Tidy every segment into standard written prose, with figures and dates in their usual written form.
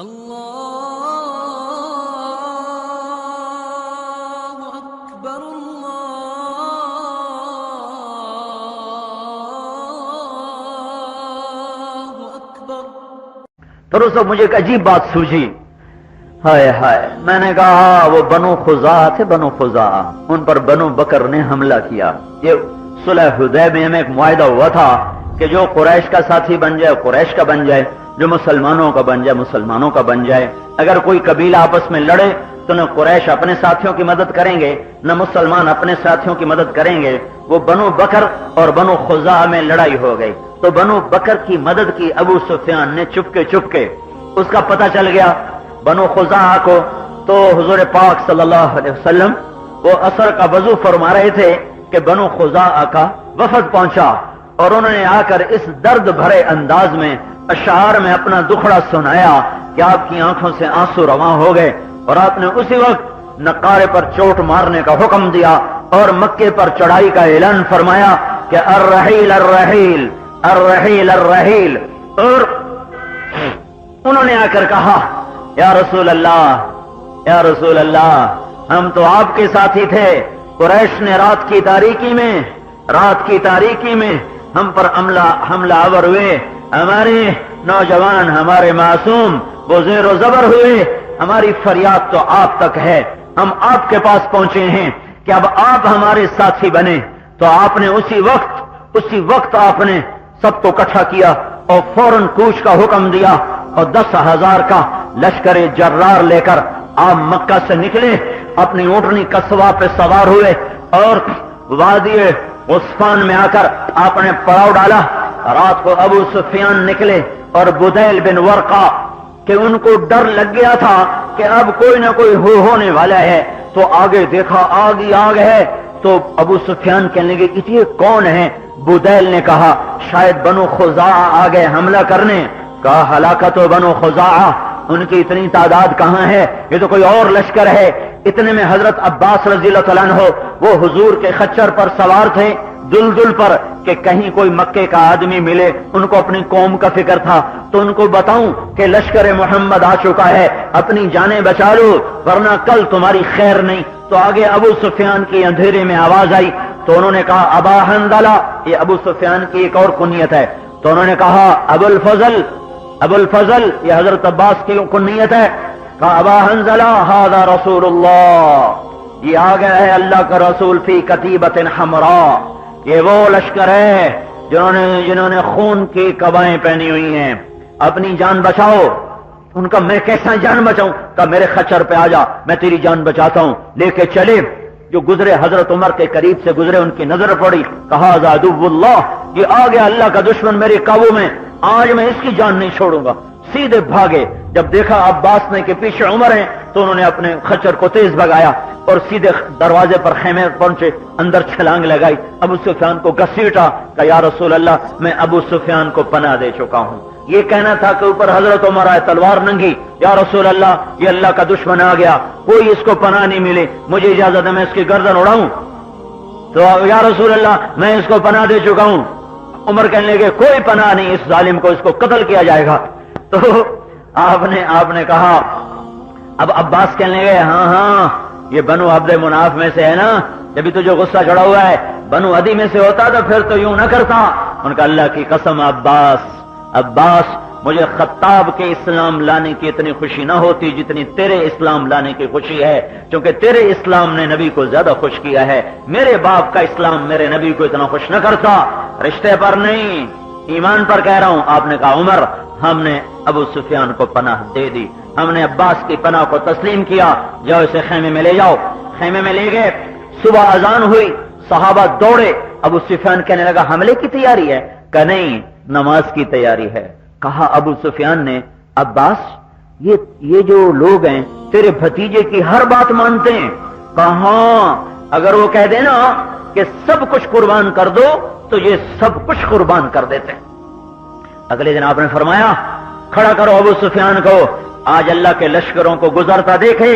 اللہ اکبر اللہ اکبر۔ پھر اس وقت مجھے ایک عجیب بات سوجھی، ہائے ہائے، میں نے کہا وہ بنو خزاعہ تھے، بنو خزاعہ، ان پر بنو بکر نے حملہ کیا۔ یہ صلح حدیبیہ میں ایک معاہدہ ہوا تھا کہ جو قریش کا ساتھی بن جائے قریش کا بن جائے، جو مسلمانوں کا بن جائے مسلمانوں کا بن جائے۔ اگر کوئی قبیلہ آپس میں لڑے تو نہ قریش اپنے ساتھیوں کی مدد کریں گے نہ مسلمان اپنے ساتھیوں کی مدد کریں گے۔ وہ بنو بکر اور بنو خزاعہ میں لڑائی ہو گئی تو بنو بکر کی مدد کی ابو سفیان نے چپکے چپکے۔ اس کا پتہ چل گیا بنو خزاعہ کو، تو حضور پاک صلی اللہ علیہ وسلم وہ عصر کا وضو فرما رہے تھے کہ بنو خزاعہ کا وفد پہنچا، اور انہوں نے آ کر اس درد بھرے انداز میں اشعار میں اپنا دکھڑا سنایا کہ آپ کی آنکھوں سے آنسو رواں ہو گئے، اور آپ نے اسی وقت نقارے پر چوٹ مارنے کا حکم دیا اور مکے پر چڑھائی کا اعلان فرمایا کہ الرحیل الرحیل الرحیل الرحیل۔ اور انہوں نے آ کر کہا یا رسول اللہ یا رسول اللہ، ہم تو آپ کے ساتھی تھے، قریش نے رات کی تاریکی میں ہم پر حملہ آور ہوئے، ہمارے نوجوان ہمارے معصوم وہ زیر و زبر ہوئے، ہماری فریاد تو آپ تک ہے، ہم آپ کے پاس پہنچے ہیں کہ اب آپ ہمارے ساتھی بنے۔ تو آپ نے اسی وقت آپ نے سب کو اکٹھا کیا اور فوراً کوچ کا حکم دیا، اور 10,000 کا لشکر جرار لے کر آپ مکہ سے نکلے، اپنی اونٹنی قصوہ پہ سوار ہوئے اور وادی عثفان میں آ کر آپ نے پڑاؤ ڈالا۔ رات کو ابو سفیان نکلے اور بدیل بن ورقہ کہ ان کو ڈر لگ گیا تھا کہ اب کوئی نہ کوئی ہونے والا ہے، تو آگے دیکھا آگ ہی آگ ہے، تو ابو سفیان کہنے لگے کہ یہ کون ہے؟ بدیل نے کہا شاید بنو خزاعہ آ گئے حملہ کرنے۔ کہا ہلاکت و بنو خزاعہ، ان کی اتنی تعداد کہاں ہے، یہ تو کوئی اور لشکر ہے۔ اتنے میں حضرت عباس رضی اللہ تعالیٰ عنہ وہ حضور کے خچر پر سوار تھے، دلدل پر، کہ کہیں کوئی مکے کا آدمی ملے، ان کو اپنی قوم کا فکر تھا تو ان کو بتاؤں کہ لشکر محمد آ چکا ہے، اپنی جانیں بچا لو ورنہ کل تمہاری خیر نہیں۔ تو آگے ابو سفیان کی اندھیرے میں آواز آئی تو انہوں نے کہا ابا حنظلہ، یہ ابو سفیان کی ایک اور کنیت ہے، تو انہوں نے کہا ابو الفضل، یہ حضرت عباس کی کنیت ہے۔ کہا ابا حنظلہ ھذا رسول اللہ، یہ آ گیا ہے اللہ کا رسول فی کتیبۃ حمراء، یہ وہ لشکر ہے جنہوں نے خون کی قبائیں پہنی ہوئی ہیں، اپنی جان بچاؤ۔ ان کا میں کیسا جان بچاؤں؟ کہا میرے خچر پہ آ جا، میں تیری جان بچاتا ہوں۔ لے کے چلے، جو گزرے حضرت عمر کے قریب سے گزرے، ان کی نظر پڑی، کہا ذا عدو اللہ، یہ آ گیا اللہ کا دشمن میرے قابو میں، آج میں اس کی جان نہیں چھوڑوں گا۔ سیدھے بھاگے، جب دیکھا عباس نے کہ پیچھے عمر ہیں تو انہوں نے اپنے خچر کو تیز بھگایا اور سیدھے دروازے پر خیمے پہنچے، اندر چھلانگ لگائی، ابو سفیان کو گھسیٹا، کہ یا رسول اللہ میں ابو سفیان کو پناہ دے چکا ہوں۔ یہ کہنا تھا کہ اوپر حضرت عمر آئے تلوار ننگی، یا رسول اللہ یہ اللہ کا دشمن آ گیا، کوئی اس کو پناہ نہیں ملی، مجھے اجازت ہے میں اس کی گردن اڑاؤں؟ تو یا رسول اللہ میں اس کو پناہ دے چکا ہوں۔ عمر کہنے لگے کوئی پناہ نہیں، اس ظالم کو، اس کو قتل کیا جائے گا۔ تو آپ نے کہا، اب عباس کہنے لگے ہاں یہ بنو عبد مناف میں سے ہے نا، جبھی تجھے غصہ چڑھا ہوا ہے، بنو عدی میں سے ہوتا تو پھر تو یوں نہ کرتا۔ ان کا اللہ کی قسم عباس مجھے خطاب کے اسلام لانے کی اتنی خوشی نہ ہوتی جتنی تیرے اسلام لانے کی خوشی ہے، کیونکہ تیرے اسلام نے نبی کو زیادہ خوش کیا ہے، میرے باپ کا اسلام میرے نبی کو اتنا خوش نہ کرتا، رشتے پر نہیں ایمان پر کہہ رہا ہوں۔ آپ نے کہا عمر ہم نے ابو سفیان کو پناہ دے دی، ہم نے عباس کی پناہ کو تسلیم کیا، جاؤ اسے خیمے میں لے جاؤ۔ خیمے میں لے گئے، صبح اذان ہوئی، صحابہ دوڑے، ابو سفیان کہنے لگا حملے کی تیاری ہے؟ کہ نہیں، نماز کی تیاری ہے۔ کہا ابو سفیان نے عباس یہ جو لوگ ہیں تیرے بھتیجے کی ہر بات مانتے ہیں؟ کہا اگر وہ کہہ دینا کہ سب کچھ قربان کر دو تو یہ سب کچھ قربان کر دیتے ہیں۔ اگلے دن آپ نے فرمایا کھڑا کرو ابو سفیان کو، آج اللہ کے لشکروں کو گزرتا دیکھے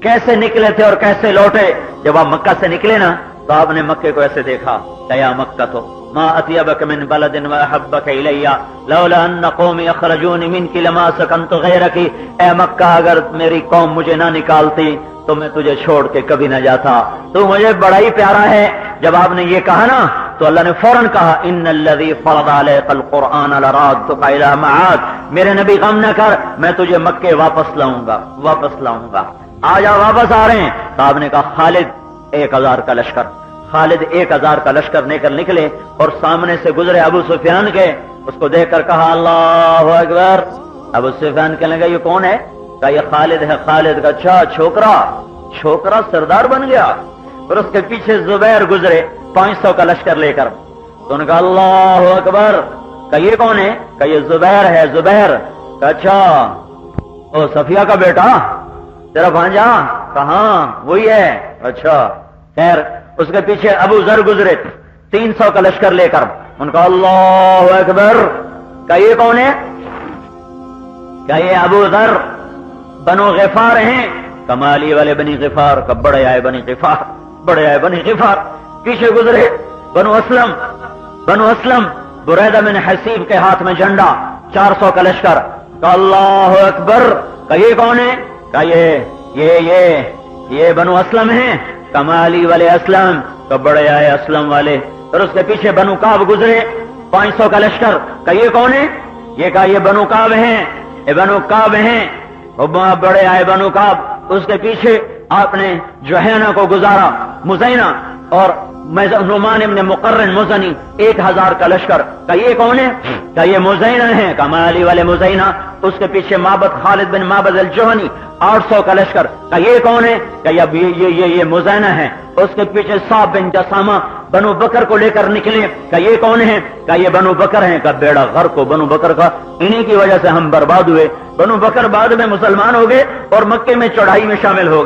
کیسے نکلے تھے اور کیسے لوٹے۔ جب آپ مکہ سے نکلے نا تو آپ نے مکے کو ایسے دیکھا، یا مکہ تو ما اطيبك من بلد واحبك الي لولا ان قوم يخرجون منك لما سكنت غيرك. اے مکہ اگر میری قوم مجھے نہ نکالتی تو میں تجھے چھوڑ کے کبھی نہ جاتا. تو مجھے بڑا ہی پیارا ہے. جب آپ نے یہ کہا نا تو اللہ نے فوراً کہا ان الذي فرض عليك القرآن لرادك الى معاد. میرے نبی غم نہ کر, میں تجھے مکے واپس لاؤں گا. آ جا, واپس آ رہے ہیں. تو آپ نے کہا خالد 1000 کا لشکر. خالد 1000 کا لشکر لے کر نکلے اور سامنے سے گزرے ابو سفیان کے. اس کو دیکھ کر کہا اللہ اکبر. ابو سفیان کہنے لگا یہ کون ہے؟ کہا یہ خالد ہے. خالد کا اچھا چھوکرا سردار بن گیا. اور اس کے پیچھے زبیر گزرے 500 کا لشکر لے کر. تو انہوں نے کہا اللہ اکبر. کہا یہ کون ہے؟ کہا یہ زبیر ہے. زبیر کہا اچھا او صفیہ کا بیٹا تیرا بھانجا؟ کہاں وہی ہے. اچھا خیر. اس کے پیچھے ابو ذر گزرے 300 کا لشکر لے کر. ان کا اللہ اکبر. کہا یہ کون ہے؟ کہا یہ ابو ذر بنو غفار ہیں. کمالی والے بنی غفار کا بڑے آئے بنی غفار. پیچھے گزرے بنو اسلم بریدہ بن حسیب کے ہاتھ میں جھنڈا 400 کا لشکر. کہا اللہ اکبر. کہا یہ کون ہے؟ کہا یہ بنو اسلم ہیں. کمالی والے اسلم کا بڑے آئے اسلم والے. اور اس کے پیچھے بنو کعب گزرے 500 کا لشکر. کہا یہ کون ہے؟ یہ کہا یہ بنو کعب ہیں. بڑے آئے بنو کعب. اس کے پیچھے آپ نے جوہینہ کو گزارا, مزینہ اور نعمان ابن مقرن مزنی 1000 کا لشکر. کہا یہ کون ہے؟ کہا یہ مزینہ ہیں. کمالی والے مزینہ. اس کے پیچھے معبد خالد بن معبد الجہنی 800 کا لشکر. کہا یہ کون ہے؟ کہ یہ مزینہ ہے. اس کے پیچھے صاحب بن جسامہ بنو بکر کو لے کر نکلے. کہ یہ کون ہے؟ کہ یہ بنو بکر ہیں. کا بیڑا غرق کو بنو بکر کا, انہی کی وجہ سے ہم برباد ہوئے. بنو بکر بعد میں مسلمان ہو گئے اور مکے میں چڑھائی میں شامل ہو گئے.